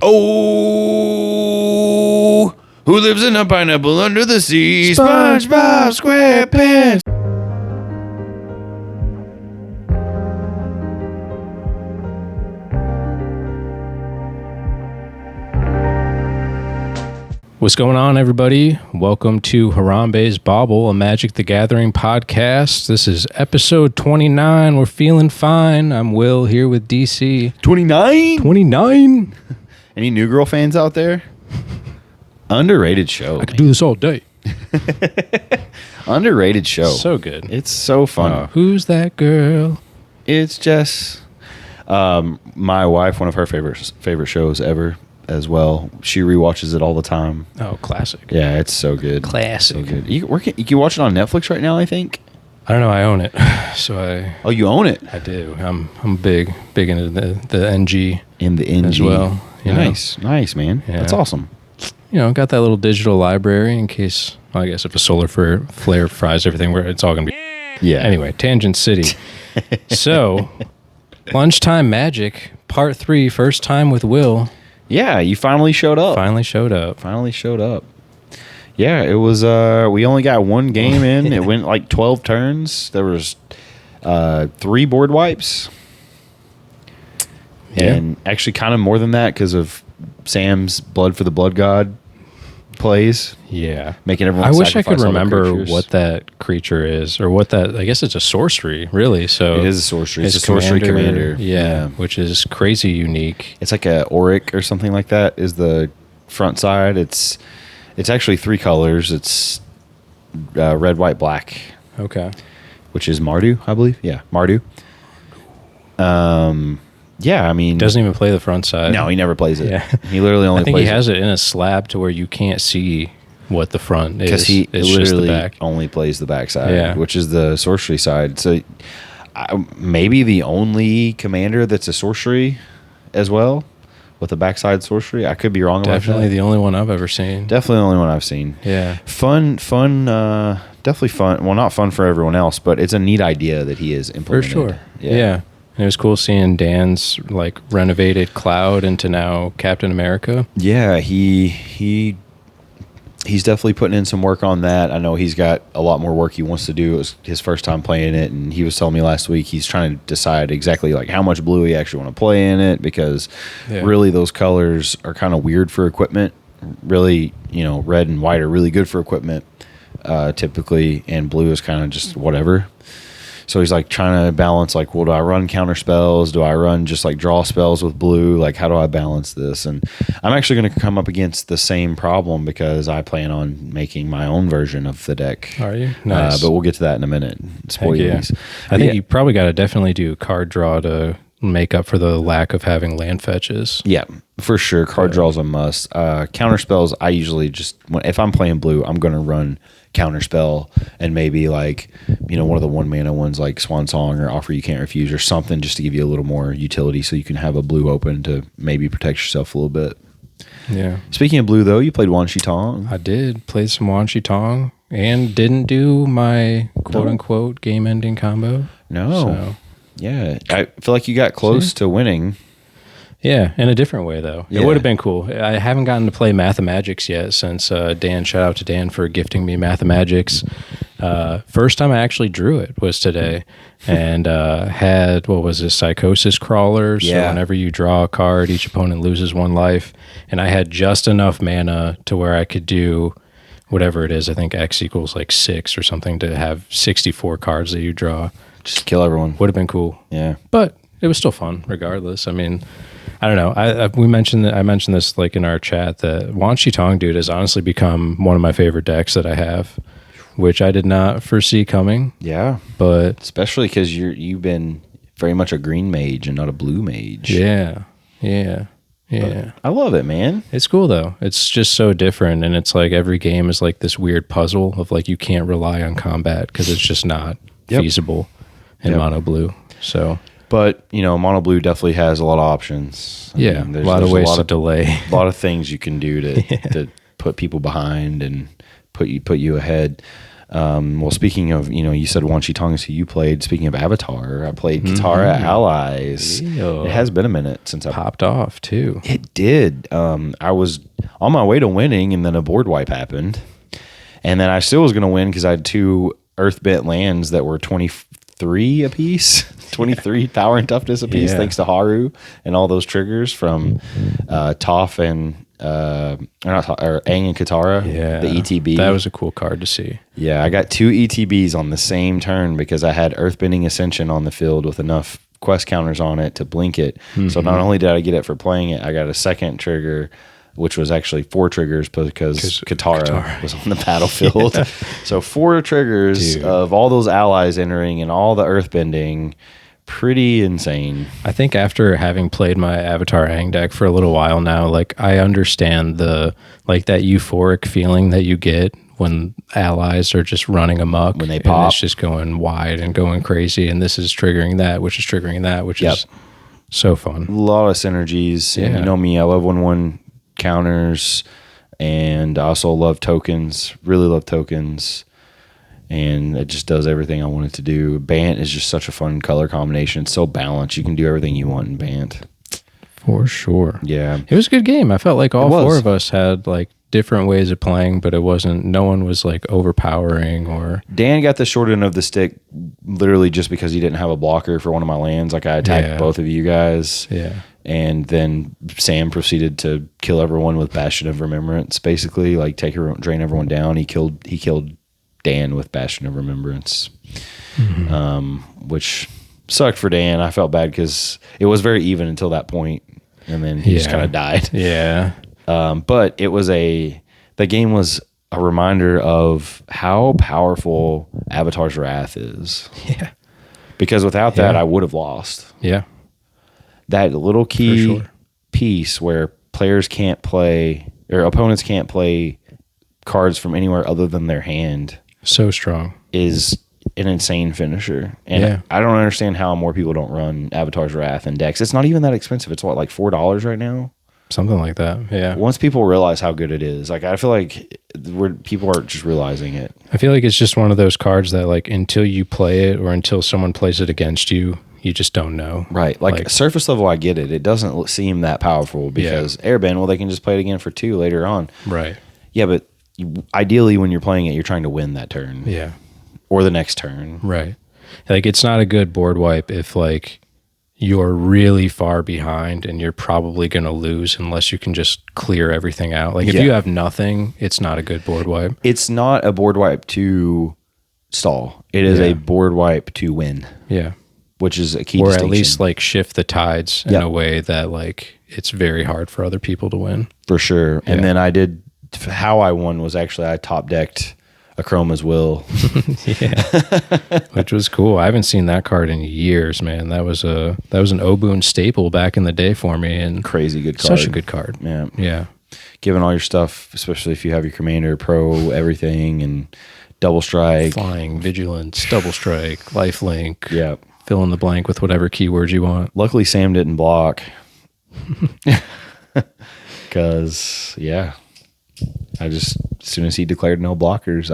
Oh, who lives in a pineapple under the sea? SpongeBob SquarePants. What's going on, everybody? Welcome to Harambe's Bauble, a Magic the Gathering podcast. This is episode 29. We're feeling fine. I'm Will here with DC. 29? 29? Any New Girl fans out there? Underrated show. I could do this all day. Underrated show. So good. It's so fun. Who's that girl? It's Jess. My wife, one of her favorite shows ever as well. She rewatches it all the time. Oh, classic. Yeah, it's so good. Classic. So good. You can watch it on Netflix right now, I think. I don't know. I own it. Oh, you own it? I do. I'm big into the NG. In the NG. As well. Nice, man. Yeah. That's awesome. You know, got that little digital library in case, well, I guess if a solar flare fries everything, it's all going to be... Yeah. Anyway, Tangent City. So, Lunchtime Magic, Part 3, first time with Will. Yeah, you finally showed up. Finally showed up. Yeah, it was, we only got one game in. It went like 12 turns. There was 3 board wipes. Yeah. And actually kind of more than that because of Sam's Blood for the Blood God plays. Yeah. Making everyone I wish I could sacrifice all the remember creatures. what that creature is, or what that, I guess it's a sorcery, really. So It is a sorcery. It's his a sorcery commander. Yeah, which is crazy unique. It's like a Auric or something like that is the front side. It's actually 3 colors. It's red, white, black. Okay. Which is Mardu, I believe. Yeah, Mardu. Yeah, I mean... Doesn't even play the front side. No, he never plays it. Yeah. He literally only I think plays he has it in a slab to where you can't see what the front is. because he it's just the literally back. only plays the back side, Yeah. which is the sorcery side. So maybe the only commander that's a sorcery as well with a backside sorcery. I could be wrong about that. Definitely the only one I've ever seen. Definitely the only one I've seen. Yeah. Fun, definitely fun. Well, not fun for everyone else, but it's a neat idea that he is For implemented. sure. Yeah. And it was cool seeing Dan's like renovated Cloud into now Captain America. Yeah, he's definitely putting in some work on that. I know he's got a lot more work he wants to do. It was his first time playing it, and he was telling me last week he's trying to decide exactly like how much blue he actually want to play in it because really those colors are kind of weird for equipment. Really, red and white are really good for equipment typically, and blue is kind of just whatever. So he's like trying to balance like, well, do I run counter spells? Do I run just like draw spells with blue? Like, how do I balance this? And I'm actually going to come up against the same problem because I plan on making my own version of the deck. Are you? Nice. But we'll get to that in a minute. Spoilers. Yeah. I think you probably got to definitely do card draw to make up for the lack of having land fetches. Yeah, for sure. Card draw's a must. Counter spells, I usually just, if I'm playing blue, I'm going to run counter spell and maybe like, one of the 1-mana ones like Swan Song or Offer You Can't Refuse or something just to give you a little more utility so you can have a blue open to maybe protect yourself a little bit. Yeah. Speaking of blue, though, you played Wan Shi Tong. I did play some Wan Shi Tong and didn't do my quote-unquote game-ending combo. No. So. Yeah. I feel like you got close to winning. Yeah, in a different way, though. Yeah. It would have been cool. I haven't gotten to play Mathemagics yet since Dan, shout out to Dan for gifting me Mathemagics. First time I actually drew it was today and had, Psychosis Crawler. So whenever you draw a card, each opponent loses 1 life. And I had just enough mana to where I could do whatever it is. I think X equals like 6 or something to have 64 cards that you draw. Just kill everyone. Would have been cool. Yeah. But it was still fun regardless. I mean... I don't know. I mentioned this like in our chat that Wan Shi Tong, dude, has honestly become one of my favorite decks that I have, which I did not foresee coming. Yeah, but especially because you've been very much a green mage and not a blue mage. Yeah. But I love it, man. It's cool though. It's just so different, and it's like every game is like this weird puzzle of like you can't rely on combat because it's just not feasible in mono blue. So. But, mono blue definitely has a lot of options. I mean, a lot of ways to delay. A lot of things you can do to put people behind and put you ahead. Well, speaking of, you said Wanshi Tonga, so you played. Speaking of Avatar, I played Katara Allies. Ew. It has been a minute since I Popped off too. It did. I was on my way to winning, and then a board wipe happened. And then I still was going to win because I had 2 Earthbent lands that were 23 apiece, 23 power and toughness apiece, thanks to Haru and all those triggers from Toph and or Aang and Katara, the ETB. That was a cool card to see. Yeah, I got 2 ETBs on the same turn because I had Earthbending Ascension on the field with enough quest counters on it to blink it. So not only did I get it for playing it, I got a second trigger, which was actually 4 triggers because Katara was on the battlefield. So 4 triggers of all those allies entering and all the earthbending. Pretty insane. I think after having played my Avatar Aang deck for a little while now, like I understand the that euphoric feeling that you get when allies are just running amok. When they pop. And it's just going wide and going crazy, and this is triggering that, which is triggering that, which is so fun. A lot of synergies. And you know me, I love 1/1 counters, and I also love tokens. Really love tokens. And it just does everything I want it to do. Bant is just such a fun color combination. It's so balanced. You can do everything you want in Bant. For sure. Yeah. It was a good game. I felt like all 4 of us had like different ways of playing, but no one was like overpowering or... Dan got the short end of the stick literally just because he didn't have a blocker for one of my lands. Like I attacked both of you guys. Yeah. And then Sam proceeded to kill everyone with Bastion of Remembrance, basically. Like drain everyone down. He killed Dan with Bastion of Remembrance, which sucked for Dan. I felt bad because it was very even until that point, and then he just kind of died. Yeah. But the game was a reminder of how powerful Avatar's Wrath is. Yeah. Because without that, I would have lost. Yeah. That little key piece where players can't play, or opponents can't play cards from anywhere other than their hand. So strong. Is an insane finisher. And I don't understand how more people don't run Avatar's Wrath in decks. It's not even that expensive. It's like $4 right now? Something like that, yeah. Once people realize how good it is, like I feel like people are just realizing it. I feel like it's just one of those cards that like until you play it or until someone plays it against you, you just don't know. Right. Like surface level, I get it. It doesn't seem that powerful because Airbend, well, they can just play it again for 2 later on. Right. Yeah, but ideally when you're playing it, you're trying to win that turn. Yeah. Or the next turn. Right. Like it's not a good board wipe if like you're really far behind and you're probably going to lose unless you can just clear everything out. Like if you have nothing, it's not a good board wipe. It's not a board wipe to stall. It is a board wipe to win. Yeah. Which is a key or distinction. At least like shift the tides in a way that like it's very hard for other people to win. For sure. And then how I won was actually I top decked a Chroma's Will. Which was cool. I haven't seen that card in years, man. That was an Obun staple back in the day for me, and crazy good card. Such a good card. Yeah. Given all your stuff, especially if you have your commander, pro, everything, and double strike, flying, vigilance, double strike, lifelink. Yeah. Fill in the blank with whatever keywords you want. Luckily, Sam didn't block. Because, as soon as he declared no blockers,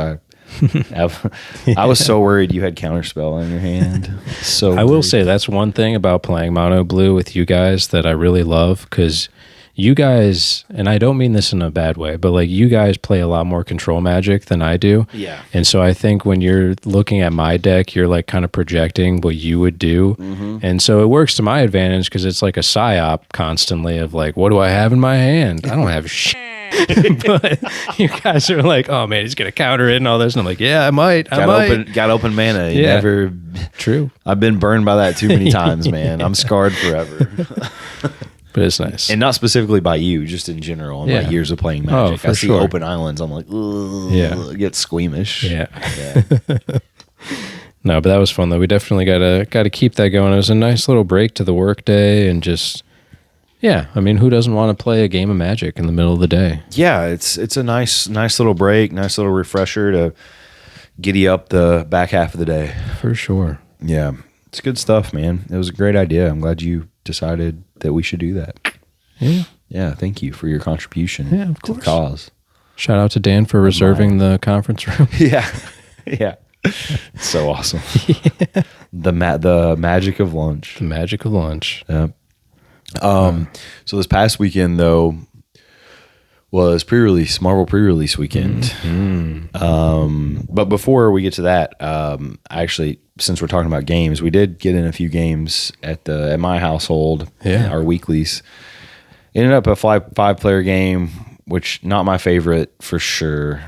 I was so worried you had Counterspell in your hand. So I will say that's one thing about playing mono blue with you guys that I really love, because you guys, and I don't mean this in a bad way, but like you guys play a lot more control magic than I do. Yeah. And so I think when you're looking at my deck, you're like kind of projecting what you would do. And so it works to my advantage because it's like a psyop constantly of like, what do I have in my hand? I don't have shit. But you guys are like, oh man, he's gonna counter it and all this, and I'm like, yeah, I might. Got open mana. Never. True. I've been burned by that too many times, man. I'm scarred forever. But it's nice, and not specifically by you, just in general. In my years of playing Magic, I see open islands. I'm like, I get squeamish. Yeah. No, but that was fun though. We definitely gotta keep that going. It was a nice little break to the work day, and just. Yeah, I mean, who doesn't want to play a game of Magic in the middle of the day? Yeah, it's a nice little break, nice little refresher to giddy up the back half of the day. For sure. Yeah, it's good stuff, man. It was a great idea. I'm glad you decided that we should do that. Yeah. Yeah, thank you for your contribution of to the cause. Shout out to Dan for reserving the conference room. Yeah. Yeah. So awesome. The magic of lunch. The magic of lunch. Yeah. So this past weekend though was Marvel pre-release weekend. But before we get to that, actually, since we're talking about games, we did get in a few games at my household. Yeah. Our weeklies. Ended up a 5-player game, which not my favorite for sure.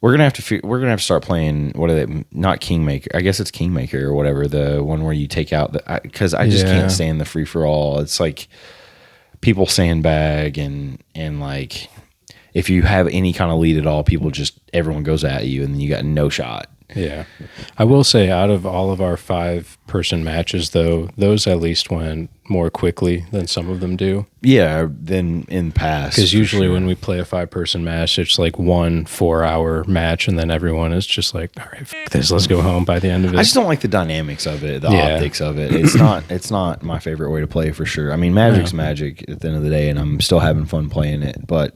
We're gonna have to start playing. What are they? Not Kingmaker. I guess it's Kingmaker or whatever. The one where you take out because I just can't stand the free for all. It's like people sandbag and like if you have any kind of lead at all, everyone goes at you and then you got no shot. Yeah. I will say out of all of our 5-person matches though, those at least went more quickly than some of them do. Yeah, than in the past. Because usually when we play a 5-person match, it's like 1 4-hour match and then everyone is just like, all right, f this, let's go home by the end of it. I just don't like the dynamics of it, the optics of it. It's not my favorite way to play for sure. I mean, Magic's magic at the end of the day, and I'm still having fun playing it, but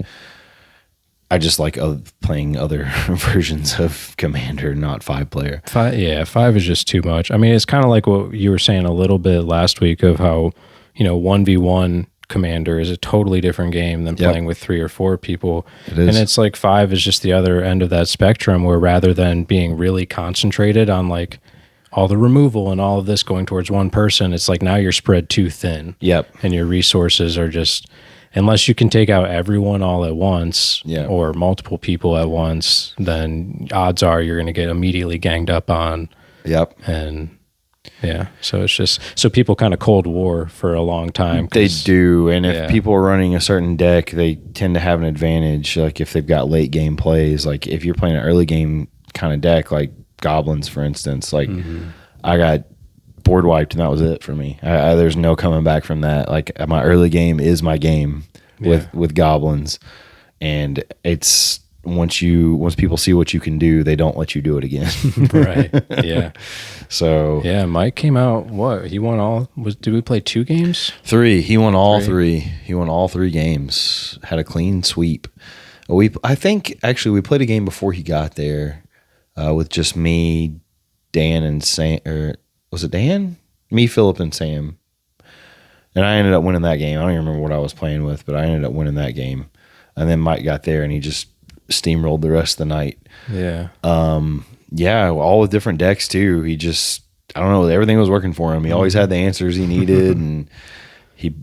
I just like playing other versions of Commander, not 5-player. 5 is just too much. I mean, it's kind of like what you were saying a little bit last week of how, 1v1 Commander is a totally different game than playing with 3 or 4 people. It is. And it's like 5 is just the other end of that spectrum where rather than being really concentrated on like all the removal and all of this going towards one person, it's like now you're spread too thin. Yep. And your resources are just... Unless you can take out everyone all at once or multiple people at once, then odds are you're going to get immediately ganged up on. Yep. And so it's just, so people kind of Cold War for a long time. They do. And if people are running a certain deck, they tend to have an advantage. Like if they've got late game plays, like if you're playing an early game kind of deck, like Goblins, for instance, like I got board wiped and that was it for me. There's no coming back from that. Like my early game is my game with Goblins, and it's once people see what you can do, they don't let you do it again. Right. Yeah. So Mike came out. What he won all did we play 2 games? 3. He won all 3. He won all 3 games. Had a clean sweep. I think actually we played a game before he got there with just me, Dan, and Sam. Or was it Dan? Me, Philip, and Sam. And I ended up winning that game. I don't even remember what I was playing with, but I ended up winning that game. And then Mike got there and he just steamrolled the rest of the night. Yeah. All with different decks too. He just, I don't know, everything was working for him. He always had the answers he needed, and he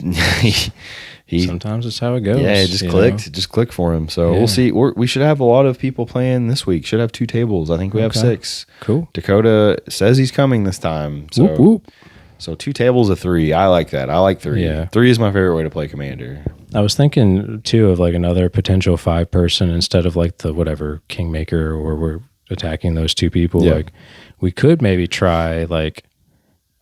sometimes it's how it goes. Yeah, it just clicked. It just clicked for him. So we'll see. We should have a lot of people playing this week. Should have 2 tables. I think we have 6. Cool. Dakota says he's coming this time. So, whoop, whoop. So 2 tables of 3. I like that. I like 3. Yeah. 3 is my favorite way to play Commander. I was thinking too of like another potential 5-person instead of like the whatever Kingmaker where we're attacking those 2 people. Yeah. Like we could maybe try like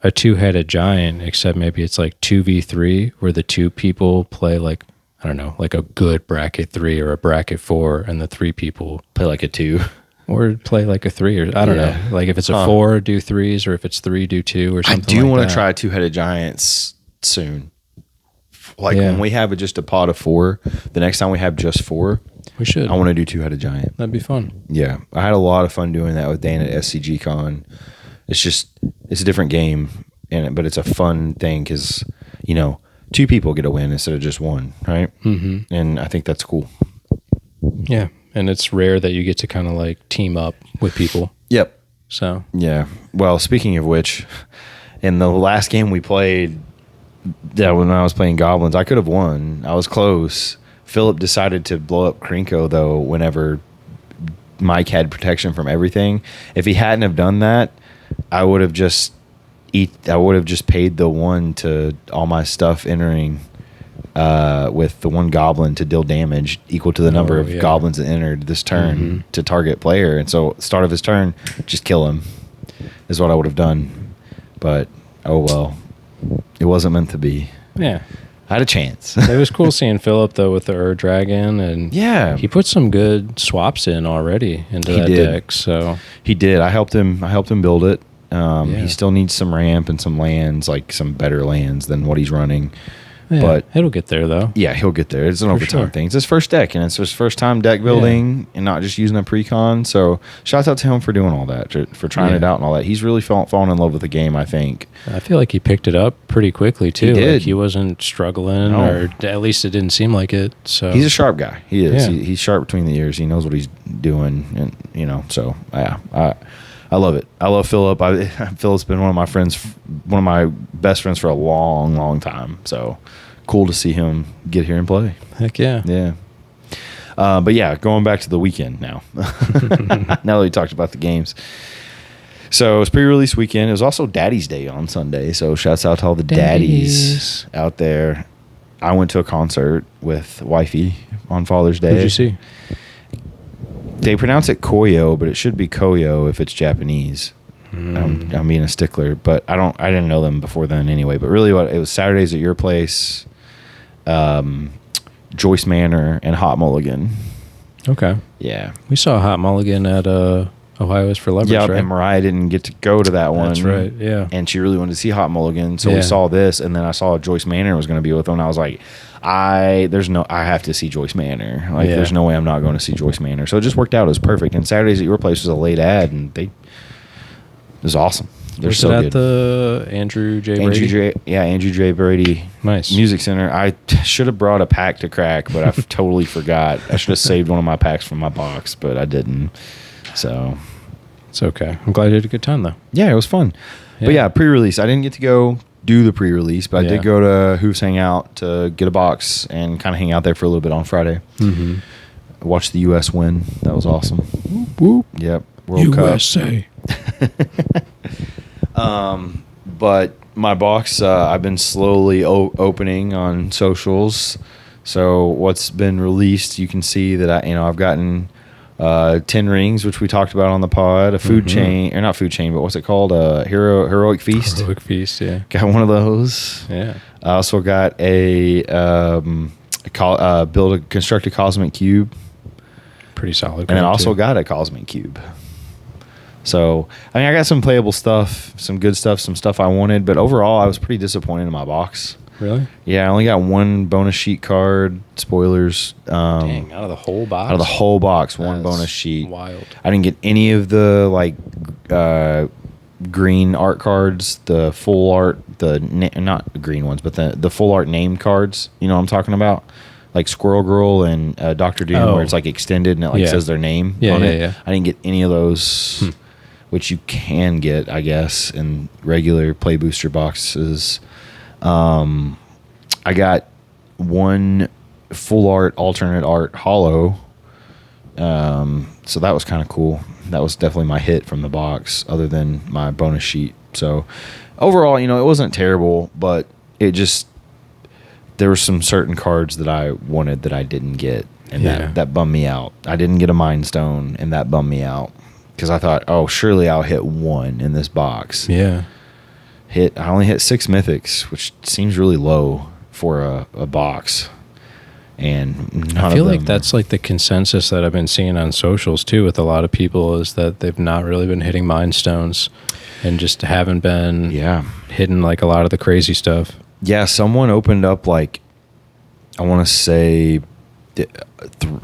a 2-headed giant, except maybe it's like 2v3 where the 2 people play like, I don't know, like a good bracket 3 or a bracket 4, and the 3 people play like a 2. Or play like a 3, or I don't know. Like if it's a 4, do 3s, or if it's 3, do 2, or something. I do want to try 2-headed giants soon. Like when we have just a pot of 4, the next time we have just 4, we should. I want to do 2-headed giant. That'd be fun. Yeah, I had a lot of fun doing that with Dan at SCG Con. It's a different game, but it's a fun thing because 2 people get a win instead of just 1, right? Mm-hmm. And I think that's cool. Yeah. And it's rare that you get to kind of like team up with people. Yep. So. Yeah. Well, speaking of which, in the last game we played, when I was playing Goblins, I could have won. I was close. Philip decided to blow up Krinko, though, whenever Mike had protection from everything. If he hadn't have done that, I would have just paid the 1 to all my stuff entering with the 1 goblin to deal damage equal to the number of goblins that entered this turn to target player. And so start of his turn, just kill him is what I would have done. But oh well, it wasn't meant to be. Yeah, I had a chance. It was cool seeing Philip though with the Ur Dragon, and he put some good swaps in already into that deck. So he did. I helped him build it. He still needs some ramp and some lands, like some better lands than what he's running. Yeah, but it'll get there though. yeah, he'll get there. It's an overtime sure. thing. It's his first deck, and it's his first time deck building and not just using a pre-con. So shouts out to him for doing all that, for trying it out and all that. He's really fallen in love with the game, I think. I feel like he picked it up pretty quickly too. He did. Like he wasn't struggling, or at least it didn't seem like it. So he's a sharp guy. He is. Yeah. He's sharp between the ears. He knows what he's doing, and So yeah, I love it. I love Philip. Philip's been one of my best friends for a long, long time. So cool to see him get here and play. Heck yeah. Yeah. But yeah, going back to the weekend now. Now that we talked about the games. So it was pre-release weekend. It was also Daddy's Day on Sunday. So shouts out to all the daddies out there. I went to a concert with wifey on Father's Day. Who'd you see? They pronounce it Koyo, but it should be Koyo if it's Japanese. I'm being a stickler, but I didn't know them before then anyway. But really, it was Saturdays at your place, Joyce Manor, and Hot Mulligan. Okay. Yeah, We saw Hot Mulligan at Ohio's for Leverage, yeah. right? And Mariah didn't get to go to that one. That's right. Yeah. And she really wanted to see Hot Mulligan, so Yeah. we saw this, and then I saw Joyce Manor was going to be with them. And I was like, I have to see Joyce Manor. Like, Yeah. there's no way I'm not going to see Joyce Manor. So it just worked out. It was perfect. And Saturdays at your place was a late ad, and it was awesome. They're Was so it at good. the Andrew J. Brady? Andrew J. Brady. Nice. Music Center. I should have brought a pack to crack, but I totally forgot. I should have saved one of my packs from my box, but I didn't. So It's okay. I'm glad you had a good time though. yeah, it was fun. But yeah, pre-release. I didn't get to go do the pre-release, but I did go to Hooves Hangout to get a box and kind of hang out there for a little bit on Friday. Mm-hmm. Watched the U.S. win. That was awesome. Whoop, whoop. Yep. World USA. Cup. But my box, I've been slowly opening on socials. So what's been released, you can see that I've gotten 10 rings, which we talked about on the pod, a food chain, or not food chain, but what's it called? Heroic Feast. Heroic Feast, yeah. Got one of those. Yeah. I also got construct a cosmic cube, Pretty solid. and I card, also too. got a cosmic cube. So, I got some playable stuff, some good stuff, some stuff I wanted, but overall, I was pretty disappointed in my box. Really? Yeah, I only got one bonus sheet card. Spoilers. Dang, out of the whole box? Out of the whole box, one That's bonus sheet. Wild. I didn't get any of the green art cards, the full art, not the green ones, but the full art named cards. You know what I'm talking about? Like Squirrel Girl and Dr. Doom, where it's like extended and it says their name on it. Yeah. I didn't get any of those, which you can get, I guess, in regular play booster boxes. I got one full art, alternate art holo. So that was kind of cool. That was definitely my hit from the box, other than my bonus sheet. So overall, it wasn't terrible, but there were some certain cards that I wanted that I didn't get, and that bummed me out. I didn't get a Mind Stone, and that bummed me out because I thought, oh, surely I'll hit one in this box. Yeah. I only hit 6 mythics, which seems really low for a box. And I feel like that's like the consensus that I've been seeing on socials too with a lot of people, is that they've not really been hitting Mind Stones and just haven't been hitting like a lot of the crazy stuff. Yeah, someone opened up I want to say it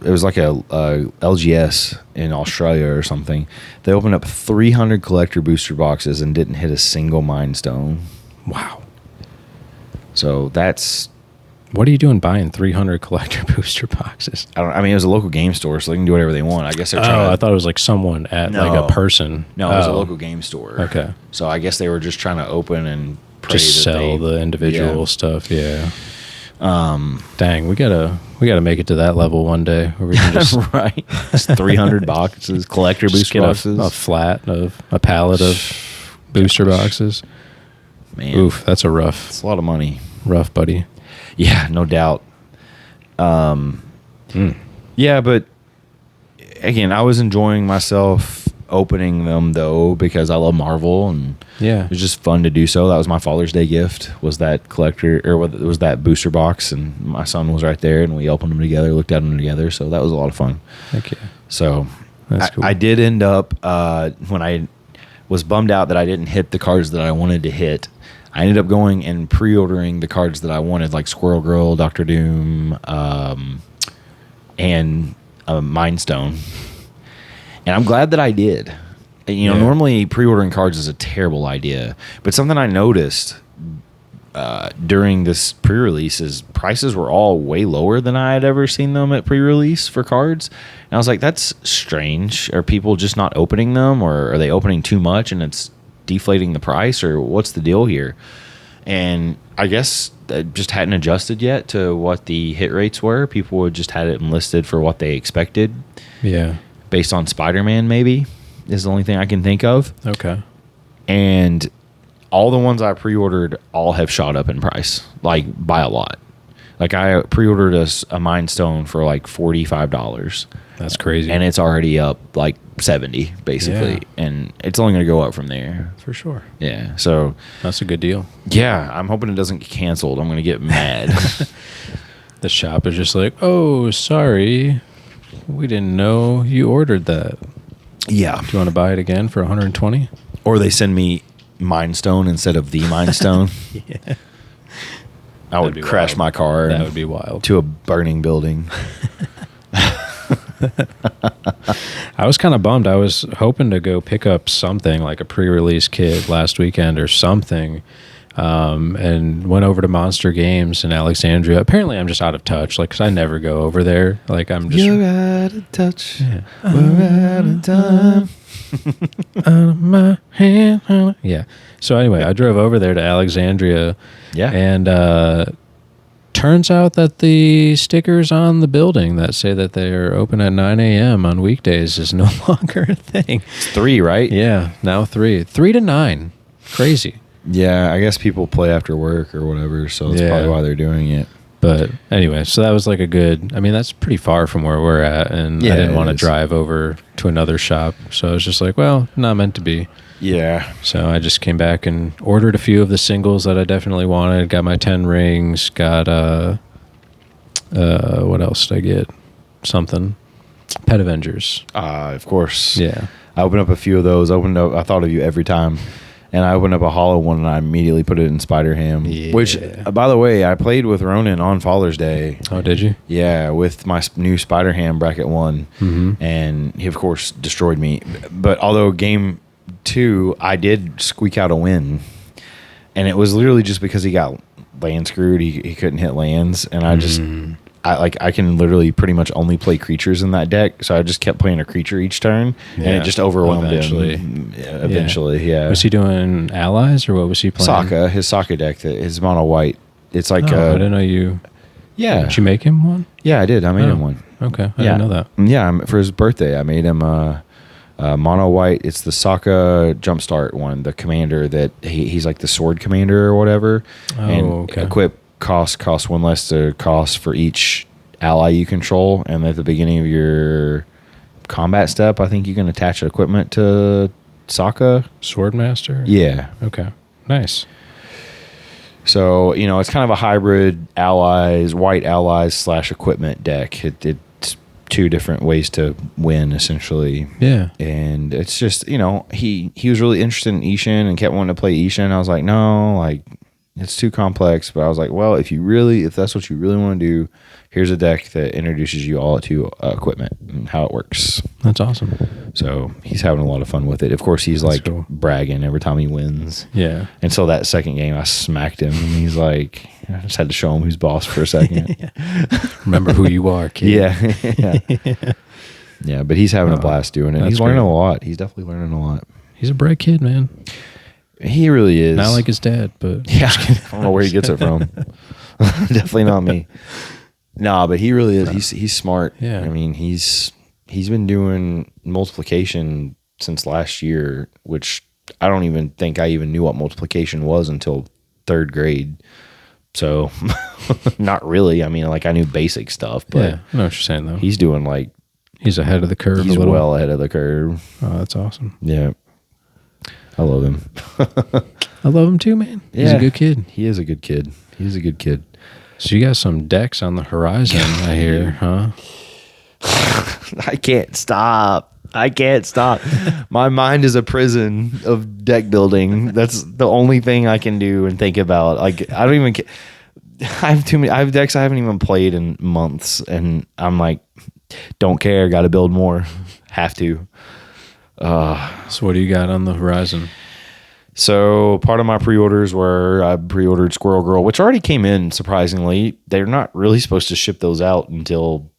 was like a LGS in Australia or something. They opened up 300 collector booster boxes and didn't hit a single Mind Stone. Wow. So that's... What are you doing buying 300 collector booster boxes? it was a local game store, so they can do whatever they want. I guess they're trying I thought it was like someone at like a person. No, it was a local game store. Okay. So I guess they were just trying to open and pray just that sell the individual stuff. Yeah. Dang, we gotta make it to that level one day where we can just right. Just 300 boxes, collector just booster get boxes. a flat of a pallet of booster boxes. Man, Oof, that's a rough. It's a lot of money. Rough, buddy. Yeah, no doubt. Yeah, but again, I was enjoying myself opening them though, because I love Marvel, and it was just fun to do so. That was my Father's Day gift, was that collector, or was that booster box, and my son was right there, and we opened them together, looked at them together. So that was a lot of fun. Heck yeah. So That's cool. I did end up when I was bummed out that I didn't hit the cards that I wanted to hit. I ended up going and pre-ordering the cards that I wanted, like Squirrel Girl, Doctor Doom, and Mind Stone. And I'm glad that I did. You know, normally pre-ordering cards is a terrible idea, but something I noticed during this pre-release is prices were all way lower than I had ever seen them at pre-release for cards. And I was like, that's strange. Are people just not opening them, or are they opening too much and it's deflating the price, or what's the deal here? And I guess that just hadn't adjusted yet to what the hit rates were. People would just had it enlisted for what they expected. Yeah. Based on Spider-Man, maybe, is the only thing I can think of. Okay. And all the ones I pre-ordered all have shot up in price, like by a lot. Like I pre-ordered a Mind Stone for like $45. That's crazy. And it's already up like 70 basically. Yeah. And it's only going to go up from there. For sure. Yeah. So that's a good deal. Yeah. I'm hoping it doesn't get canceled. I'm going to get mad. The shop is just like, oh, sorry. We didn't know you ordered that. Yeah. Do you want to buy it again for 120? Or they send me Mind Stone instead of the Mind Stone. Yeah. I would crash wild. my car. That would be wild. To a burning building. I was kind of bummed. I was hoping to go pick up something like a pre-release kit last weekend or something, and went over to Monster Games in Alexandria. Apparently, I'm just out of touch, like, 'cause I never go over there. Like, I'm just you're out of touch. Yeah. We're out of time. Out of my hand. Yeah. So anyway, I drove over there to Alexandria. Yeah. And turns out that the stickers on the building that say that they're open at 9 a.m. on weekdays is no longer a thing. It's 3, right? Yeah, now 3 to 9. Crazy. Yeah, I guess people play after work or whatever, so that's probably why they're doing it. But anyway, so that was like that's pretty far from where we're at, and I didn't want to drive over to another shop, so I was just like, well, not meant to be. Yeah. So I just came back and ordered a few of the singles that I definitely wanted. Got my 10 rings. Got what else did I get? Something. Pet Avengers. Of course. Yeah. I opened up a few of those. I thought of you every time. And I opened up a hollow one and I immediately put it in Spider-Ham. Yeah. Which, by the way, I played with Ronan on Father's Day. Oh, did you? Yeah, with my new Spider-Ham bracket 1. Mm-hmm. And he, of course, destroyed me. But although game 2, I did squeak out a win. And it was literally just because he got land screwed. He couldn't hit lands. And I just... I can literally pretty much only play creatures in that deck, so I just kept playing a creature each turn, and it just overwhelmed him. Eventually, yeah. Was he doing allies, or what was he playing? His Sokka deck, his mono white. It's like I didn't know you. Yeah. Did you make him one? Yeah, I did. I made him one. Okay, I didn't know that. Yeah, for his birthday, I made him mono white. It's the Sokka Jumpstart one, the commander that he's like the sword commander or whatever. And equip costs 1 less to cost for each ally you control, and at the beginning of your combat step, I think you can attach equipment to Sokka. Swordmaster? Yeah. Okay. Nice. So, it's kind of a hybrid white allies / equipment deck. It's 2 different ways to win, essentially. Yeah. And it's just, he was really interested in Ishin and kept wanting to play Ishin. I was like, no, like, it's too complex. But I was like, well, if that's what you really want to do, here's a deck that introduces you all to equipment and how it works. That's awesome. So he's having a lot of fun with it. Of course, he's cool. Bragging every time he wins. Yeah. And so that second game, I smacked him. And he's like, I just had to show him who's boss for a second. Remember who you are, kid. Yeah. Yeah, but he's having a blast doing it. He's learning a lot. He's definitely learning a lot. He's a bright kid, man. He really is. Not like his dad, but... Yeah, I don't know where he gets it from. Definitely not me. Nah, but he really is. He's smart. Yeah. I mean, he's been doing multiplication since last year, which I don't even think I even knew what multiplication was until 3rd grade. So, not really. I mean, I knew basic stuff, but yeah, I know what you're saying, though. He's doing he's ahead of the curve. He's well ahead of the curve. Oh, that's awesome. Yeah. I love him. I love him too, man. He's a good kid. He is a good kid. He's a good kid. So you got some decks on the horizon, I hear, huh? I can't stop. I can't stop. My mind is a prison of deck building. That's the only thing I can do and think about. Like, I don't even. I have too many. I have decks I haven't even played in months, and I'm like, don't care. Got to build more. Have to. So what do you got on the horizon? So part of my pre-orders were I pre-ordered Squirrel Girl, which already came in. Surprisingly, they're not really supposed to ship those out until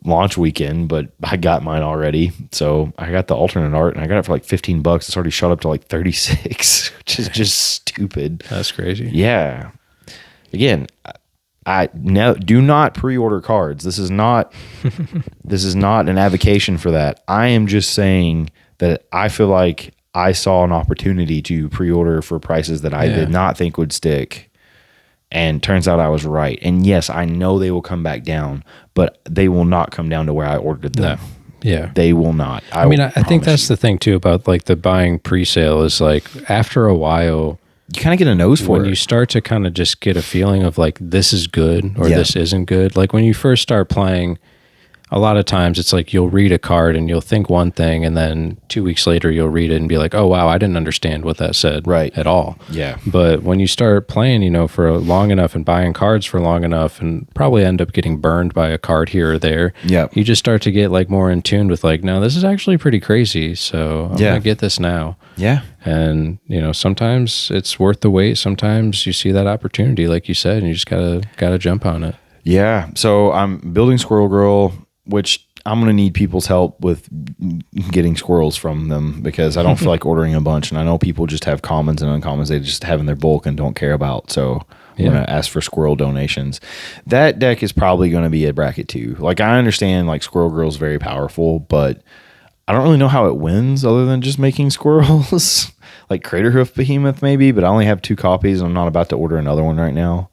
launch weekend, but I got mine already. So I got the alternate art, and I got it for like $15. It's already shot up to like 36, which is just stupid. That's crazy. Yeah. Again, I no, do not pre-order cards. This is not an avocation for that. I am just saying that I feel like I saw an opportunity to pre-order for prices that I did not think would stick. And turns out I was right. And yes, I know they will come back down, but they will not come down to where I ordered them. No. Yeah. They will not. I think that's the thing too about like the buying pre-sale is like after a while, you kind of get a nose for it. When you start to kind of just get a feeling of like this is good or this isn't good. Like when you first start playing, a lot of times it's like you'll read a card and you'll think one thing, and then 2 weeks later you'll read it and be like, oh wow, I didn't understand what that said at all. Yeah. But when you start playing, for long enough and buying cards for long enough and probably end up getting burned by a card here or there, you just start to get like more in tune with like, no, this is actually pretty crazy. So I'm going to get this now. Yeah. And, sometimes it's worth the wait. Sometimes you see that opportunity, like you said, and you just gotta jump on it. Yeah. So I'm building Squirrel Girl, which I'm going to need people's help with getting squirrels from them because I don't feel like ordering a bunch. And I know people just have commons and uncommons they just have in their bulk and don't care about. So I'm going to ask for squirrel donations. That deck is probably going to be a bracket 2. Like I understand like Squirrel Girl is very powerful, but I don't really know how it wins other than just making squirrels. Like Craterhoof Behemoth maybe, but I only have 2 copies. And I'm not about to order another one right now.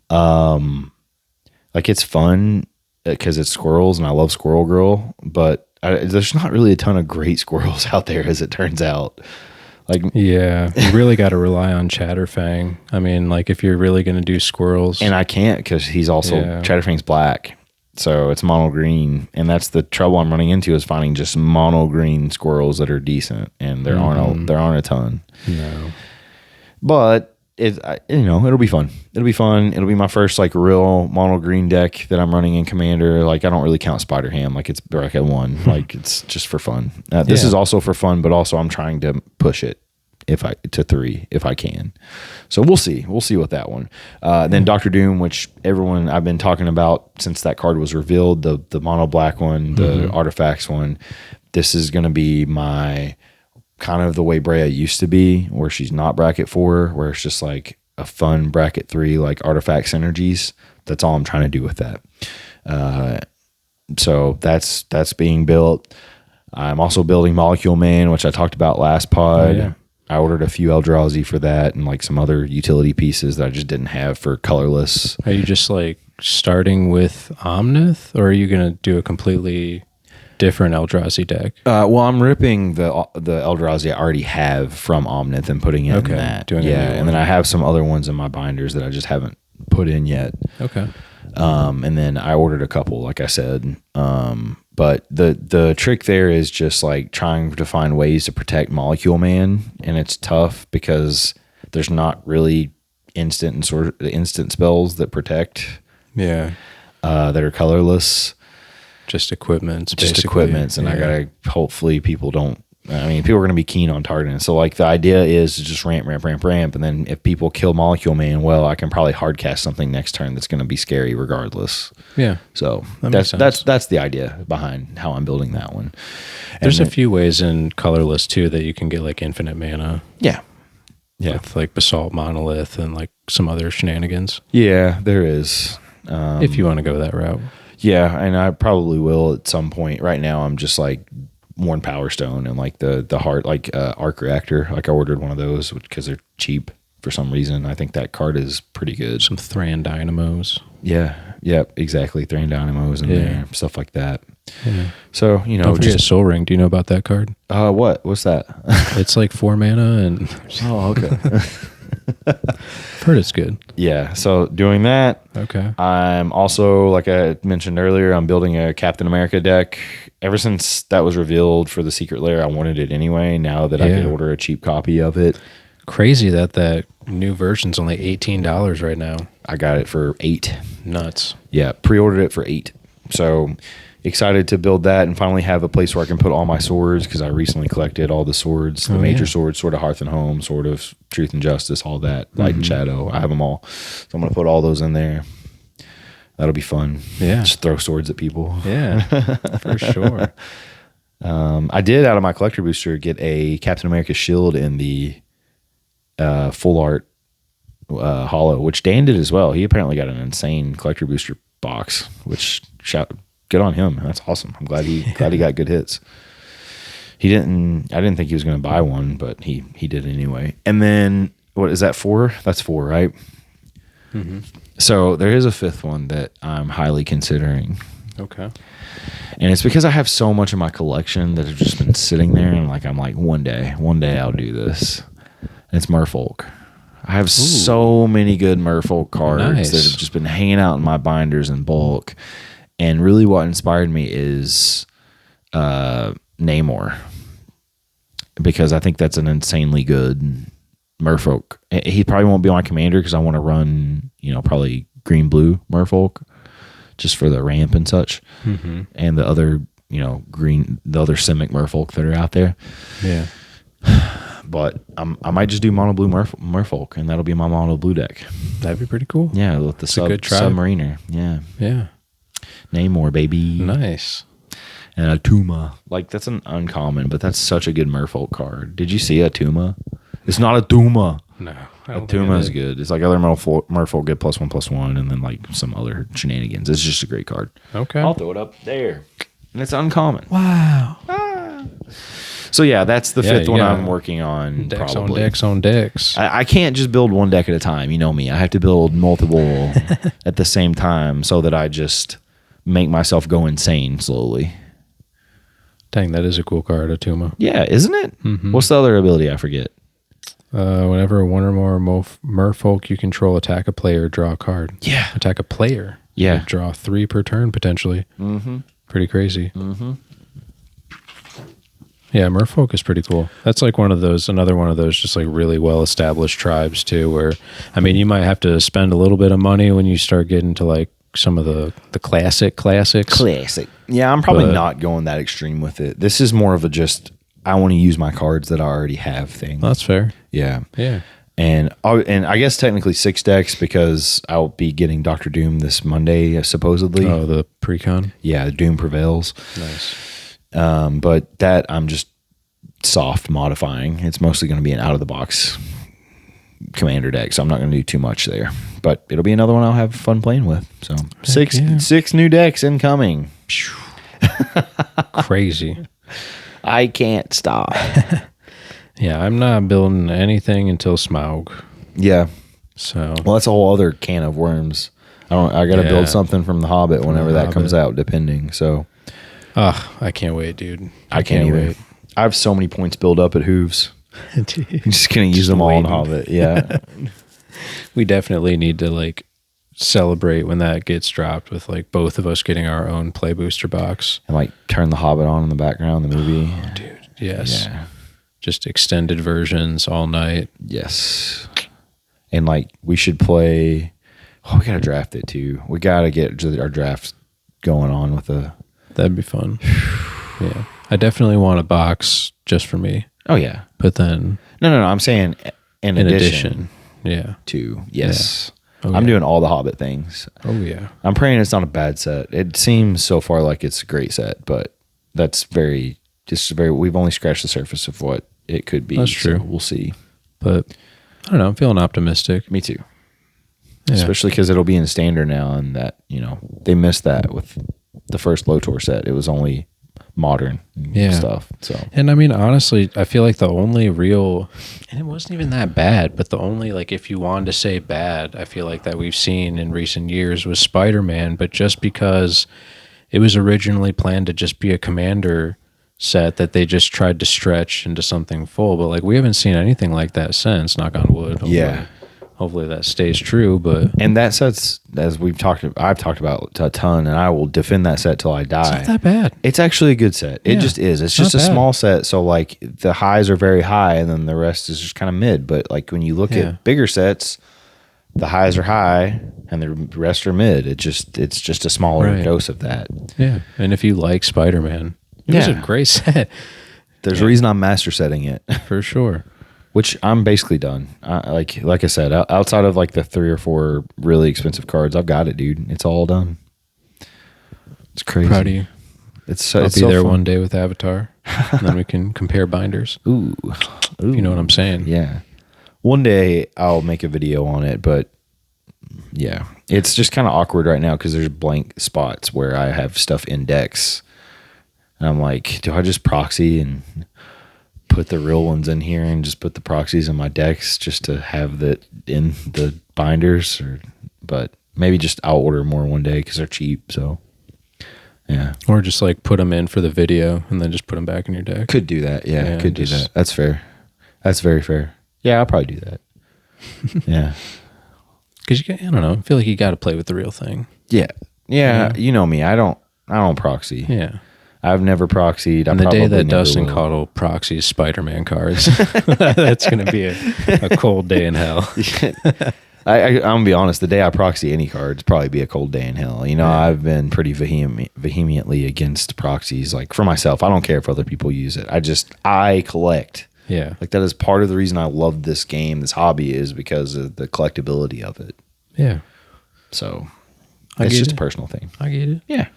Like it's fun because it's squirrels and I love Squirrel Girl, but there's not really a ton of great squirrels out there as it turns out. Like, yeah, you really got to rely on Chatterfang. I mean, like if you're really going to do squirrels, and I can't because he's also Chatterfang's black, so it's mono green, and that's the trouble I'm running into is finding just mono green squirrels that are decent, and there aren't a ton. No, but it'll be fun. It'll be fun. It'll be my first like real mono green deck that I'm running in Commander. Like I don't really count Spider Ham. Like it's bracket 1. Like it's just for fun. This is also for fun, but also I'm trying to push it to 3 if I can. So we'll see. We'll see with that one. Then Doctor Doom, which everyone I've been talking about since that card was revealed, the mono black one, the artifacts one. This is going to be my kind of the way Brea used to be, where she's not bracket 4, where it's just like a fun bracket 3, like artifact synergies. That's all I'm trying to do with that. So that's being built. I'm also building Molecule Man, which I talked about last pod. Yeah. I ordered a few Eldrazi for that and like some other utility pieces that I just didn't have for colorless. Are you just like starting with Omnith, or are you going to do a completely different Eldrazi deck? Well, I'm ripping the Eldrazi I already have from Omnith and putting in that. And then I have some other ones in my binders that I just haven't put in yet. Okay. And then I ordered a couple, like I said. But the trick there is just like trying to find ways to protect Molecule Man, and it's tough because there's not really instant spells that protect. Yeah. That are colorless. Just equipments. And I gotta hopefully people don't. I mean, people are gonna be keen on targeting. So like the idea is to just ramp, and then if people kill Molecule Man, well, I can probably hard cast something next turn that's gonna be scary regardless. Yeah. So that's the idea behind how I'm building that one. There's a few ways in colorless too that you can get like infinite mana. Yeah. With like Basalt Monolith and like some other shenanigans. Yeah, there is. If you want to go that route. Yeah, and I probably will at some point. Right now, I'm just like Worn Power Stone and like the heart, like Arc Reactor. Like I ordered one of those because they're cheap for some reason. I think that card is pretty good. Some Thran Dynamos. Yeah, yep, exactly. Thran Dynamos in there, stuff like that. Yeah. So don't forget Soul Ring. Do you know about that card? What's that? It's like 4 mana and oh, okay. I've heard it's good. Yeah, so doing that. Okay. I'm also, like I mentioned earlier, I'm building a Captain America deck. Ever since that was revealed for the Secret Lair, I wanted it anyway. Now that I could order a cheap copy of it. Crazy that new version's only $18 right now. I got it for $8. Nuts. Yeah, pre-ordered it for $8. So excited to build that and finally have a place where I can put all my swords, because I recently collected all the swords, the major swords, Sword of Hearth and Home, Sword of Truth and Justice, all that, Light and Shadow. I have them all. So I'm going to put all those in there. That'll be fun. Yeah. Just throw swords at people. Yeah, for sure. I did, out of my collector booster, get a Captain America shield in the full art holo, which Dan did as well. He apparently got an insane collector booster box, which good on him. That's awesome. I'm glad he got good hits. I didn't think he was going to buy one, but he did anyway. And then, what is that, 4? That's 4, right? Mm-hmm. So there is a 5th one that I'm highly considering. Okay. And it's because I have so much of my collection that have just been sitting there, and I'm like, one day I'll do this. And it's Merfolk. I have so many good Merfolk cards that have just been hanging out in my binders in bulk. And really what inspired me is Namor. Because I think that's an insanely good Merfolk. He probably won't be my commander because I want to run, probably green-blue Merfolk just for the ramp and such. Mm-hmm. And the other, the other Simic Merfolk that are out there. Yeah. But I might just do mono blue Merfolk, and that'll be my mono blue deck. That'd be pretty cool. Yeah, with the Submariner. Yeah. Yeah. Namor, baby. Nice. And a Tuma. That's an uncommon, but that's such a good Merfolk card. Did you see a Tuma? It's not a Tuma. No. A Tuma is good. It's like other Merfolk get +1/+1, and then some other shenanigans. It's just a great card. Okay. I'll throw it up there. And it's uncommon. Wow. So yeah, that's the 5th one I'm working on. Decks probably. on decks. I can't just build one deck at a time. You know me. I have to build multiple at the same time so that I just make myself go insane slowly. Dang, that is a cool card, Atuma. Yeah, isn't it? Mm-hmm. What's the other ability? I forget. Whenever one or more Merfolk you control attack a player, draw a card. Yeah. Attack a player. Yeah. You draw 3 per turn, potentially. Mm-hmm. Pretty crazy. Mm-hmm. Yeah, Merfolk is pretty cool. That's another one of those just really well-established tribes too, where, you might have to spend a little bit of money when you start getting to some of the classics. Classic. Yeah, I'm probably not going that extreme with it. This is more of I want to use my cards that I already have thing. That's fair. Yeah. Yeah. And I guess technically 6 decks because I'll be getting Dr. Doom this Monday, supposedly. Oh, the pre-con? Yeah, Doom Prevails. Nice. But that I'm just soft modifying. It's mostly going to be an out-of-the-box commander deck, so I'm not going to do too much there. But it'll be another one I'll have fun playing with. So six new decks incoming. Crazy. I can't stop. Yeah, I'm not building anything until Smaug. Yeah. So that's a whole other can of worms. I got to build something from The Hobbit whenever that comes out, depending. So. I can't wait, dude. I can't either. Wait. I have so many points built up at Hooves. I'm just gonna use them all in Hobbit. Yeah. We definitely need to celebrate when that gets dropped with both of us getting our own play booster box and turn The Hobbit on in the background, the movie. Oh, dude, yes. Yeah. Just extended versions all night. Yes. And we should play. Oh, we gotta draft it too. We gotta get our draft going on with the. That'd be fun. Yeah. I definitely want a box just for me. Oh, yeah. But then... No. I'm saying in addition. Yeah. To, yes. Yeah. Oh, I'm doing all the Hobbit things. Oh, yeah. I'm praying it's not a bad set. It seems so far like it's a great set, but that's we've only scratched the surface of what it could be. That's true. So we'll see. But, I don't know. I'm feeling optimistic. Me too. Yeah. Especially because it'll be in standard now, and that, they missed that with the first Lotor set. It was only modern stuff. So, and honestly, I feel like the only real, and it wasn't even that bad, but the only if you wanted to say bad, I feel like that we've seen in recent years was Spider-Man, but just because it was originally planned to just be a commander set that they just tried to stretch into something full. But like we haven't seen anything like that since. Knock on wood. Hopefully that stays true. But and that set's, as I've talked about a ton, and I will defend that set till I die. it's not that bad. It's actually a good set. It just is. It's just a small set. So like the highs are very high, and then the rest is just kind of mid. But like when you look at bigger sets, the highs are high and the rest are mid. It's just a smaller dose of that. Yeah. And if you like Spider-Man, it was a great set. There's a reason I'm master setting it. For sure. Which I'm basically done. Like I said, outside of like the 3 or 4 really expensive cards, I've got it, dude. It's all done. It's crazy. Proud of you. I'll be there one day with Avatar, and then we can compare binders. Ooh. You know what I'm saying? Yeah. One day I'll make a video on it, but yeah, it's just kind of awkward right now because there's blank spots where I have stuff in decks, and I'm like, do I just proxy and put the real ones in here and just put the proxies in my decks just to have that in the binders? But maybe just I'll order more one day because they're cheap. So yeah, or just like put them in for the video and then just put them back in your deck. Could do that. Yeah, could do that. That's fair. That's very fair. Yeah, I'll probably do that. Yeah. Because I don't know. I feel like you got to play with the real thing. Yeah. You know me. I don't proxy. Yeah. I've never proxied. And the day that Dustin Caudle proxies Spider-Man cards, that's going to be a cold day in hell. I'm gonna be honest. The day I proxy any cards, probably be a cold day in hell. You know, I've been pretty vehemently against proxies. Like for myself, I don't care if other people use it. I collect. Yeah. Like that is part of the reason I love this game, this hobby, is because of the collectability of it. Yeah. So it's just a personal thing. I get it. Yeah.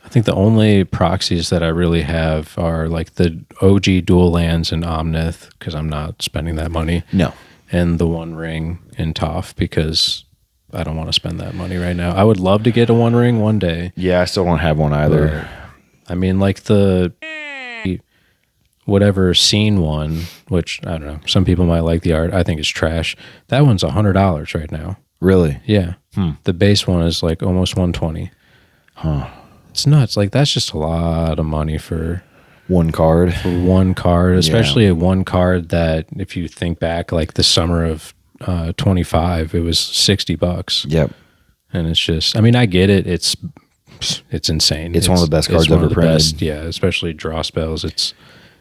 I think the only proxies that I really have are like the OG dual lands and Omnith, because I'm not spending that money. No. And the One Ring in Toph, because I don't want to spend that money right now. I would love to get a One Ring one day. Yeah, I still don't have one either. I mean, like the whatever scene one, which I don't know, some people might like the art. I think it's trash. That one's $100 right now. Really? Yeah. The base one is like almost 120. Huh. It's nuts. Like that's just a lot of money for one card. Especially a one card that, if you think back, like the summer of 25, it was $60. Yep. And it's just, I mean, I get it. It's insane. It's one of the best cards ever printed. Yeah, especially draw spells. It's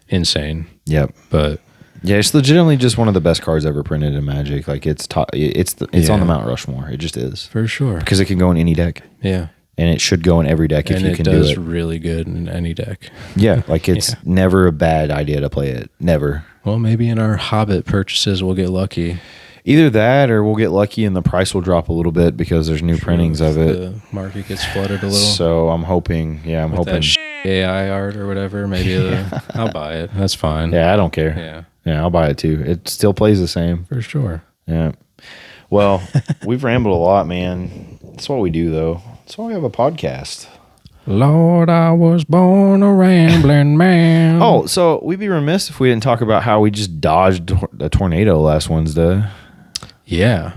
insane. Yep. But yeah, it's legitimately just one of the best cards ever printed in Magic. Like it's on the Mount Rushmore. It just is. For sure. Because it can go in any deck. Yeah. And it should go in every deck if you can do it. And it does really good in any deck. Yeah, like it's never a bad idea to play it. Never. Well, maybe in our Hobbit purchases we'll get lucky. Either that or we'll get lucky and the price will drop a little bit because there's new printings of it. The market gets flooded a little. So I'm hoping, That AI art or whatever, maybe I'll buy it. That's fine. Yeah, I don't care. Yeah, I'll buy it too. It still plays the same. For sure. Yeah. Well, we've rambled a lot, man. That's what we do, though. That's why we have a podcast. Lord, I was born a rambling man. Oh, so we'd be remiss if we didn't talk about how we just dodged a tornado last Wednesday. Yeah.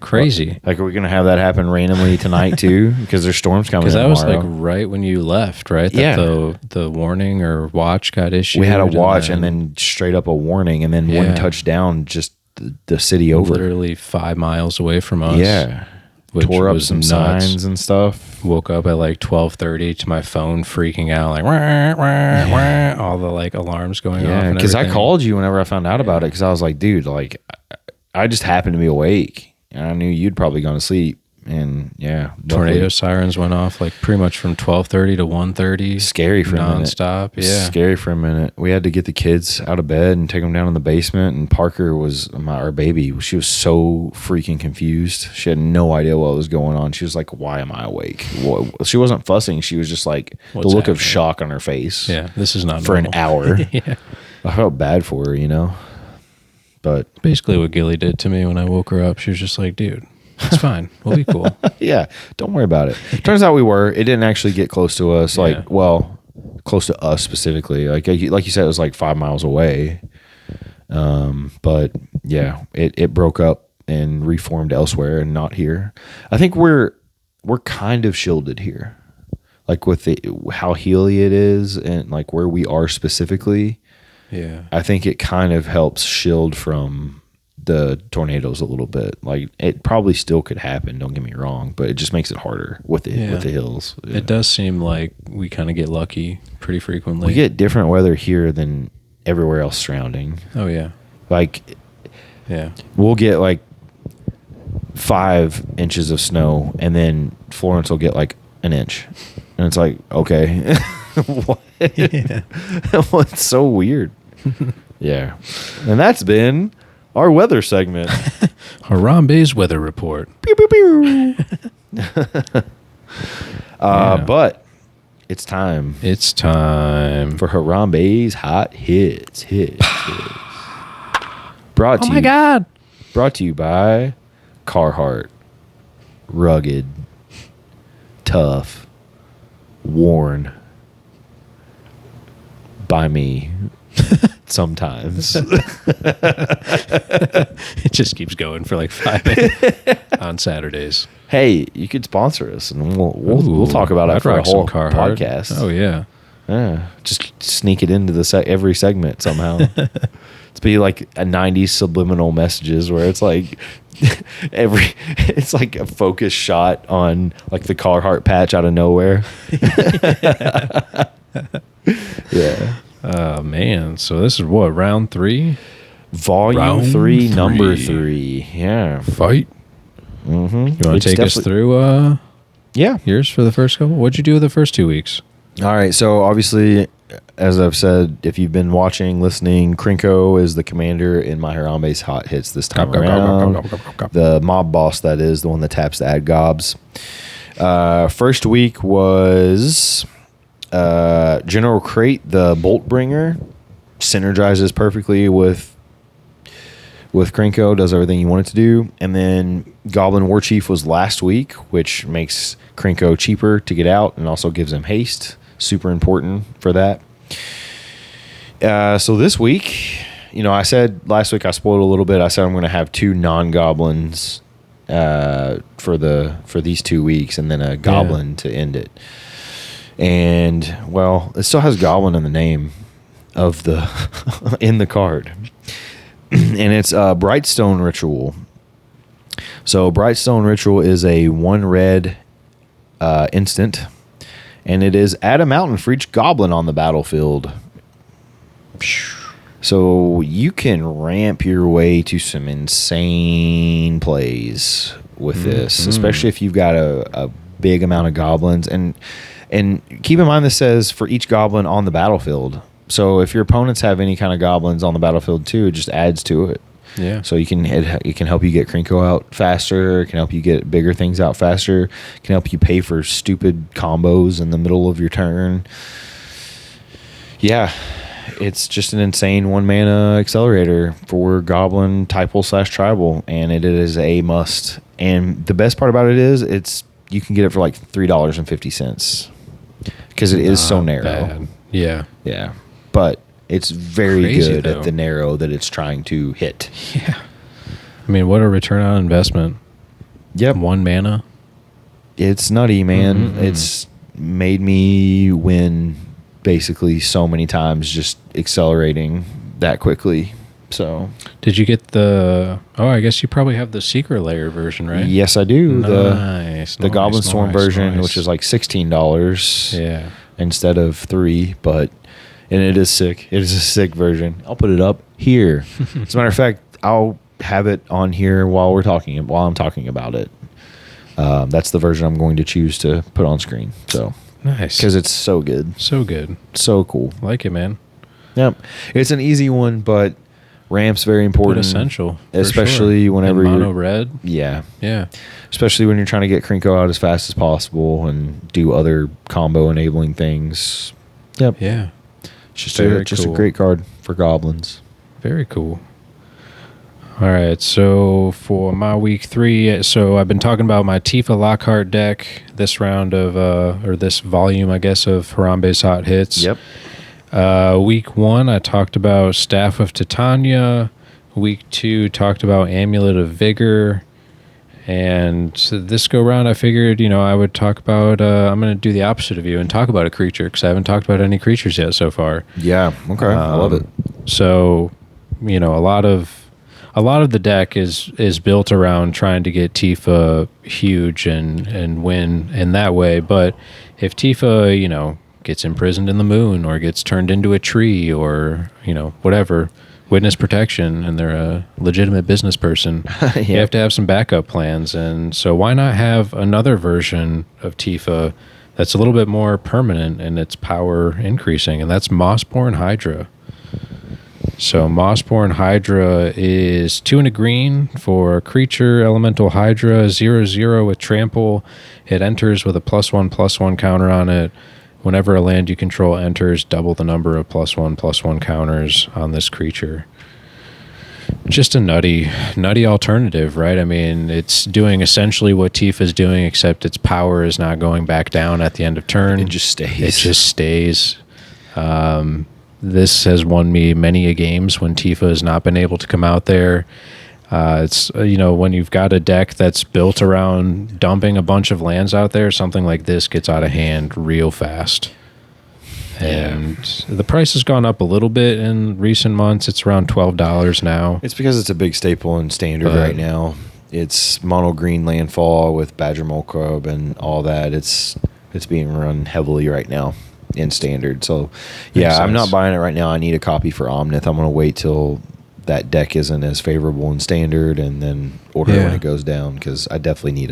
Crazy. Like, are we going to have that happen randomly tonight, too? Because there's storms coming in tomorrow. Because that was, like, right when you left, right? That the warning or watch got issued. We had a watch and then straight up a warning, and then one touchdown just the city over. Literally 5 miles away from us. Yeah. Tore up some signs and stuff. Woke up at like 12:30 to my phone freaking out, like wah, wah, wah, all the like alarms going off. Yeah, because I called you whenever I found out about it, because I was like, dude, like I just happened to be awake and I knew you'd probably gone to sleep. And yeah, tornado sirens went off like pretty much from 12:30 to 1:30. Scary for nonstop. A minute. Yeah, scary for a minute. We had to get the kids out of bed and take them down in the basement. And Parker was our baby. She was so freaking confused. She had no idea what was going on. She was like, "Why am I awake?" Well, she wasn't fussing. She was just like the look of shock on her face. Yeah, this is not for normal. An hour. Yeah, I felt bad for her, you know. But basically, what Gilly did to me when I woke her up, she was just like, "Dude, it's fine. We'll be cool." Yeah, don't worry about it. Turns out we were. It didn't actually get close to us. Like, well, close to us specifically. Like you said, it was like 5 miles away. But yeah, it broke up and reformed elsewhere and not here. I think we're kind of shielded here. like with how healy it is and like where we are specifically. Yeah. I think it kind of helps shield from the tornadoes a little bit. Like it probably still could happen, don't get me wrong, but it just makes it harder with the hills. Yeah. It does seem like we kind of get lucky pretty frequently. We get different weather here than everywhere else surrounding. Oh yeah. Like we'll get like 5 inches of snow and then Florence will get like an inch. And it's like, okay. What? Yeah. Well, it's so weird. Yeah. And that's been our weather segment. Harambe's weather report. Pew, pew, pew. But it's time. It's time for Harambe's hot hits. Brought to my God. Brought to you by Carhartt. Rugged. Tough. Worn. By me. Sometimes. It just keeps going for like 5 minutes on Saturdays. Hey, you could sponsor us, and we'll talk about it for a whole podcast. Oh yeah, just sneak it into every segment somehow. It's be like a 90s subliminal messages where it's like it's like a focus shot on like the Carhartt patch out of nowhere. Yeah. Oh man, so this is what, round 3? Volume 3, number 3. Yeah. Fight. Mm-hmm. You want to take us through yours for the first couple? What'd you do the first 2 weeks? All right, so obviously, as I've said, if you've been watching, listening, Krinko is the commander in my Harambe's hot hits this time around. The mob boss, that is, the one that taps the ad gobs. First week was General Crate, the Bolt Bringer, synergizes perfectly with Krinko, does everything you want it to do. And then Goblin War Chief was last week, which makes Krinko cheaper to get out and also gives him haste. Super important for that. So this week, I said last week, I spoiled a little bit. I said I'm going to have 2 non-goblins for these 2 weeks and then a goblin to end it. And, well, it still has goblin in the name of in the card. And it's Brightstone Ritual. So Brightstone Ritual is a 1 red instant. And it is add a mountain for each goblin on the battlefield. So you can ramp your way to some insane plays with this, especially if you've got a big amount of goblins. And keep in mind, this says for each goblin on the battlefield. So if your opponents have any kind of goblins on the battlefield too, it just adds to it. Yeah. So it can help you get Krinko out faster. It can help you get bigger things out faster. It can help you pay for stupid combos in the middle of your turn. Yeah, it's just an insane 1 mana accelerator for Goblin, Typal/Tribal, and it is a must. And the best part about it is you can get it for like $3.50 because it is so narrow. Bad. Yeah. Yeah, but it's very Crazy, good though. at the narrow that it's trying to hit. Yeah. I mean, what a return on investment. Yep. 1 mana. It's nutty, man. Mm-hmm. It's made me win basically so many times just accelerating that quickly. So, did you get I guess you probably have the secret layer version, right? Yes, I do. Nice. The Goblin Storm version, which is like $16. Yeah. Instead of $3, and it is sick. It is a sick version. I'll put it up here. As a matter of fact, I'll have it on here while I'm talking about it. That's the version I'm going to choose to put on screen. So nice, because it's so good, so cool. Like it, man. Yep, it's an easy one, but ramp's very important, but essential, especially whenever you're mono red. Yeah, yeah. Especially when you're trying to get Krinko out as fast as possible and do other combo enabling things. Yep. Yeah. It's just a great card for goblins. Very cool. All right, so for my week 3, so I've been talking about my Tifa Lockhart deck this round of, or this volume, I guess, of Harambe's Hot Hits. Yep. Week 1, I talked about Staff of Titania. Week 2, talked about Amulet of Vigor. And so this go round, I figured, I would talk about, I'm going to do the opposite of you and talk about a creature because I haven't talked about any creatures yet so far. Yeah. Okay. I love it. So, a lot of the deck is built around trying to get Tifa huge and win in that way. But if Tifa, gets imprisoned in the moon or gets turned into a tree or, whatever, witness protection, and they're a legitimate business person, you have to have some backup plans. And so why not have another version of Tifa that's a little bit more permanent in its power increasing, and that's Mossborn Hydra. So Mossborn Hydra is 2 and a green for creature elemental Hydra, 0/0 with trample. It enters with a +1/+1 counter on it. Whenever a land you control enters, double the number of +1/+1 counters on this creature. Just a nutty alternative, right? I mean, it's doing essentially what Tifa's doing, except its power is not going back down at the end of turn. It just stays. It just stays. This has won me many a games when Tifa has not been able to come out there. It's when you've got a deck that's built around dumping a bunch of lands out there, something like this gets out of hand real fast. And the price has gone up a little bit in recent months. It's around $12 now. It's because it's a big staple in Standard right now. It's mono green landfall with Badger Molcrub and all that. It's being run heavily right now in Standard. So yeah, I'm not buying it right now. I need a copy for Omnith. I'm going to wait till that deck isn't as favorable in Standard and then order it when it goes down, because I definitely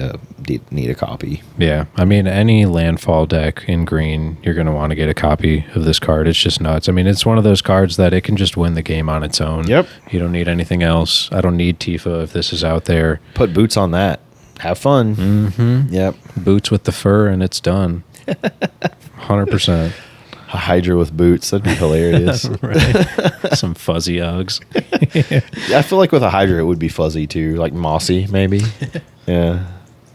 need a copy. Yeah, I mean, any landfall deck in green, you're going to want to get a copy of this card. It's just nuts. I mean, it's one of those cards that it can just win the game on its own. Yep. You don't need anything else. I don't need Tifa if this is out there. Put boots on that. Have fun. Mm-hmm. Yep. Boots with the fur and it's done. 100%. A Hydra with boots. That'd be hilarious. Right. Some fuzzy Uggs. I feel like with a Hydra, it would be fuzzy too. Like mossy, maybe. Yeah.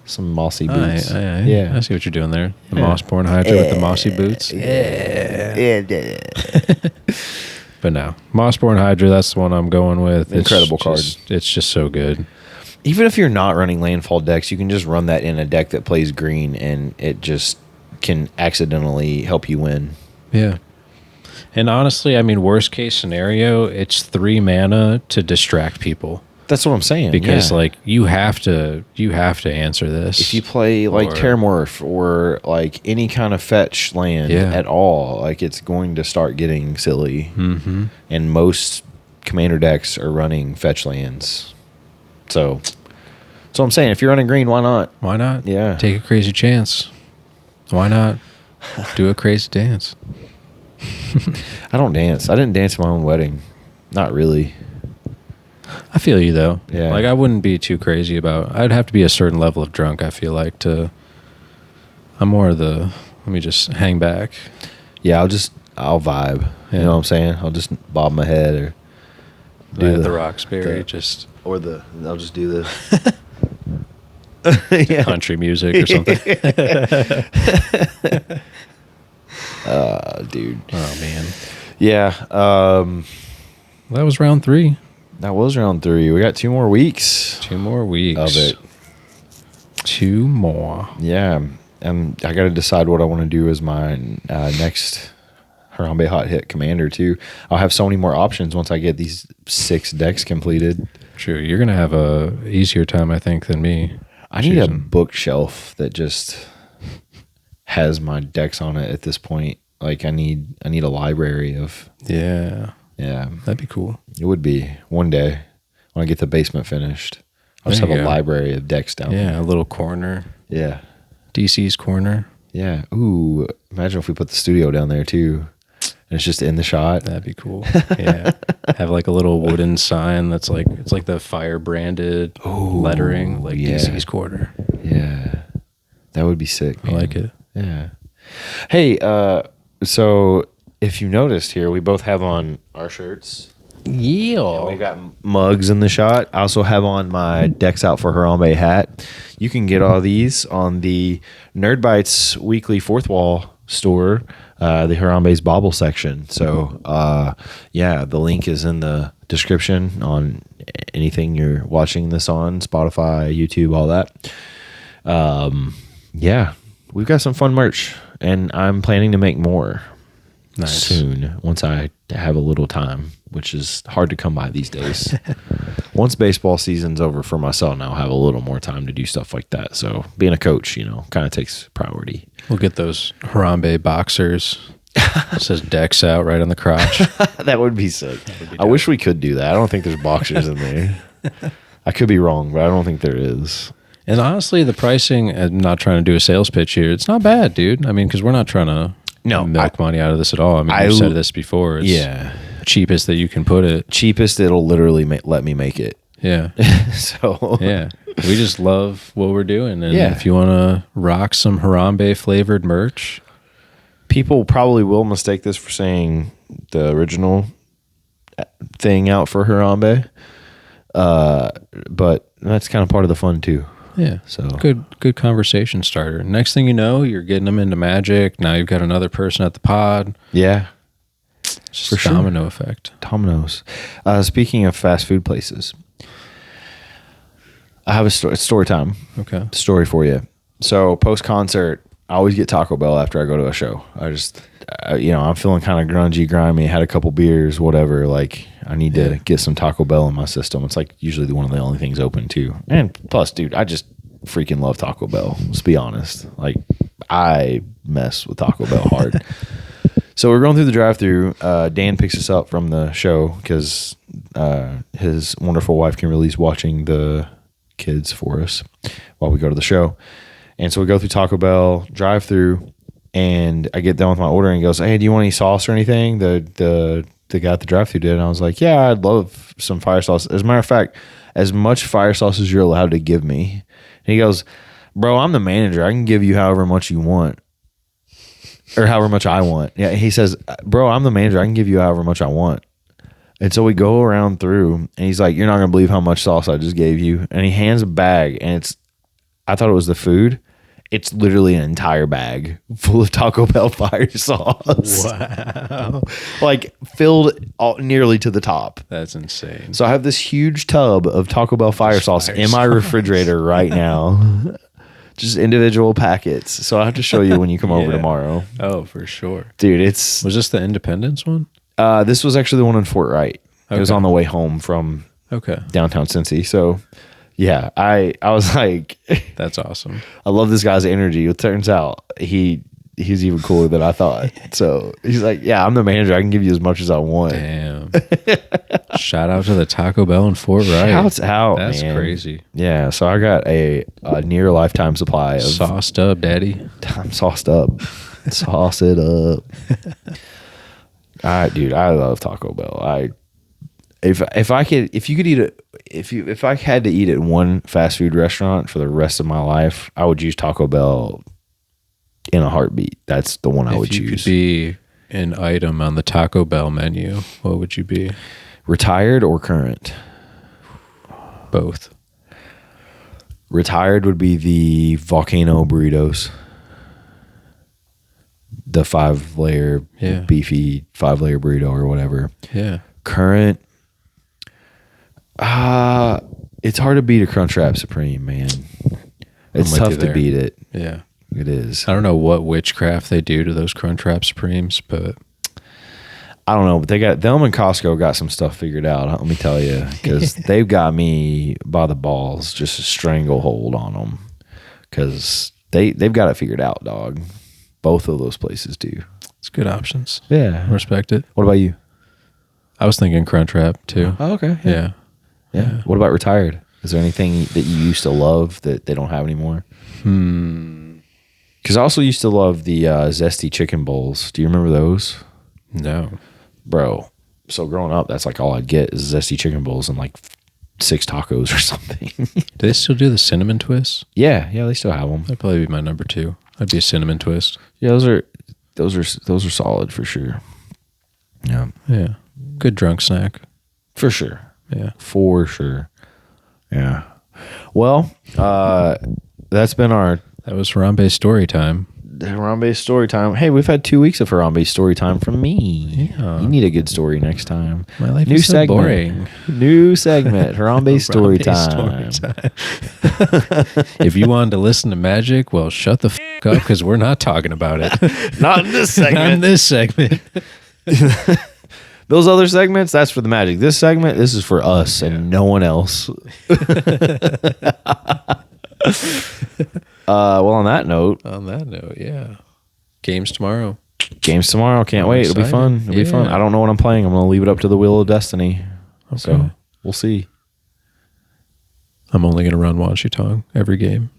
Some mossy boots. Yeah. I see what you're doing there. The Mossborn Hydra with the mossy boots. Yeah. But no. Mossborn Hydra, that's the one I'm going with. Incredible card. It's just so good. Even if you're not running landfall decks, you can just run that in a deck that plays green, and it just can accidentally help you win. Yeah. And honestly, I mean, worst case scenario, it's 3 mana to distract people. That's what I'm saying. Because like you have to answer this. If you play like Terramorph or like any kind of fetch land at all, like it's going to start getting silly. Mm-hmm. And most commander decks are running fetch lands. So I'm saying, if you're running green, why not? Why not? Yeah. Take a crazy chance. Why not do a crazy dance? I don't dance. I didn't dance at my own wedding. Not really. I feel you though. Yeah. Like I wouldn't be too crazy about. I'd have to be a certain level of drunk, I feel like, to. I'm more of the. Let me just hang back. Yeah, I'll vibe. Yeah. You know what I'm saying? I'll just bob my head or do the Roxbury. I'll just do this. Country music or something. Dude. Oh man. Yeah. That was round 3. That was round 3. We got 2 more weeks. 2 more weeks of it. 2 more. Yeah. And I got to decide what I want to do as my next Harambe Hot Hit Commander too. I'll have so many more options once I get these 6 decks completed. True. You're going to have a easier time, I think, than me. I need a bookshelf that just has my decks on it at this point. Like I need a library of. Yeah. That'd be cool. It would be one day when I get the basement finished. I'll just have a library of decks down there. Yeah, a little corner. Yeah. DC's corner. Yeah. Ooh, imagine if we put the studio down there too. And it's just in the shot. That'd be cool. Yeah. Have like a little wooden sign that's like, it's like the fire branded lettering, like DC's corner. Yeah. That would be sick, man. I like it. Yeah. Hey, so if you noticed here, we both have on our shirts. Yeah. We got mugs in the shot. I also have on my Decks Out for Harambe hat. You can get all these on the Nerd Bites weekly 4th wall store, the Harambe's Bauble section. So, the link is in the description on anything you're watching this on, Spotify, YouTube, all that. Yeah, we've got some fun merch, and I'm planning to make more soon once I have a little time, which is hard to come by these days. Once baseball season's over for my son, I'll have a little more time to do stuff like that. So being a coach, kind of takes priority. We'll get those Harambe boxers. It says Dex out right on the crotch. That would be sick. I wish we could do that. I don't think there's boxers in there. I could be wrong, but I don't think there is. And honestly, the pricing, I'm not trying to do a sales pitch here. It's not bad, dude. I mean, because we're not trying to milk money out of this at all. I mean, I've said this before. It's cheapest that you can put it. Cheapest it'll literally let me make it. Yeah. So yeah, we just love what we're doing. And if you want to rock some Harambe flavored merch, people probably will mistake this for saying the original thing out for Harambe. But that's kind of part of the fun too. Yeah. So good conversation starter. Next thing you know, you're getting them into Magic. Now you've got another person at the pod. Yeah. It's just a domino effect. Dominoes. Speaking of fast food places, I have a story. It's story time. Okay. Story for you. So post concert, I always get Taco Bell after I go to a show. I'm feeling kind of grungy, grimy, had a couple beers, whatever. Like, I need to get some Taco Bell in my system. It's like usually one of the only things open too. And plus, dude, I just freaking love Taco Bell. Let's be honest. Like, I mess with Taco Bell hard. So we're going through the drive-thru. Dan picks us up from the show because his wonderful wife Kimberly's watching the kids for us while we go to the show. And so we go through Taco Bell drive-thru, and I get done with my order, and he goes, "Hey, do you want any sauce or anything?" The guy at the drive-thru did, and I was like, "Yeah, I'd love some fire sauce. As a matter of fact, as much fire sauce as you're allowed to give me." And he goes, "Bro, I'm the manager. I can give you however much you want, or however much I want." Yeah, he says, "Bro, I'm the manager. I can give you however much I want." And so we go around through, and he's like, "You're not gonna believe how much sauce I just gave you." And he hands a bag, and I thought it was the food. It's literally an entire bag full of Taco Bell fire sauce. Wow. Like filled nearly to the top. That's insane. So I have this huge tub of Taco Bell fire sauce in my refrigerator right now. Just individual packets. So I'll have to show you when you come over tomorrow. Oh, for sure. Dude, Was this the Independence one? This was actually the one in Fort Wright. Okay. It was on the way home from downtown Cincy. So yeah, I was like, that's awesome. I love this guy's energy. It turns out he's even cooler than I thought. So he's like, "Yeah, I'm the manager. I can give you as much as I want." Damn. Shout out to the Taco Bell in Fort Wright. Shouts out, That's man. crazy. Yeah, so I got a near lifetime supply of sauced up, daddy. I'm sauced up. Sauce it up. All right, dude. I love Taco Bell. If I had to eat at one fast food restaurant for the rest of my life, I would use Taco Bell in a heartbeat. That's the one I would choose. If you could be an item on the Taco Bell menu, what would you be? Retired or current? Both. Retired would be the volcano burritos. The 5-layer beefy 5-layer burrito or whatever. Yeah. Current. It's hard to beat a Crunchwrap Supreme, man. It's tough to beat it. Yeah. It is. I don't know what witchcraft they do to those Crunchwrap Supremes, but I don't know, but them and Costco got some stuff figured out. Let me tell you, because they've got me by the balls, just a stranglehold on them, because they've got it figured out, dog. Both of those places do. It's good options. Yeah, respect it. What about you? I was thinking Crunchwrap too. Oh, okay. Yeah. What about retired? Is there anything that you used to love that they don't have anymore? Because I also used to love the zesty chicken bowls. Do you remember those? No. Bro. So growing up, that's like all I'd get is zesty chicken bowls and like 6 tacos or something. Do they still do the cinnamon twists? Yeah, they still have them. That'd probably be my number 2. I'd be a cinnamon twist. Yeah, those are solid for sure. Yeah. Yeah. Good drunk snack. For sure. Yeah. For sure. Yeah. Well, that's been that was Harambe's story time. Harambe story time. Hey, we've had 2 weeks of Harambe story time from me. Yeah. You need a good story next time. My life is so boring. New segment. Harambe story time. If you wanted to listen to magic, well, shut the f up because we're not talking about it. Not in this segment. Not in this segment. Those other segments, that's for the magic. This segment, this is for us and no one else. Well, on that note. Yeah. Games tomorrow. Can't wait. It'll be fun. It'll be fun. I don't know what I'm playing. I'm going to leave it up to the wheel of destiny. Okay. So we'll see. I'm only going to run Wanshi Tong every game.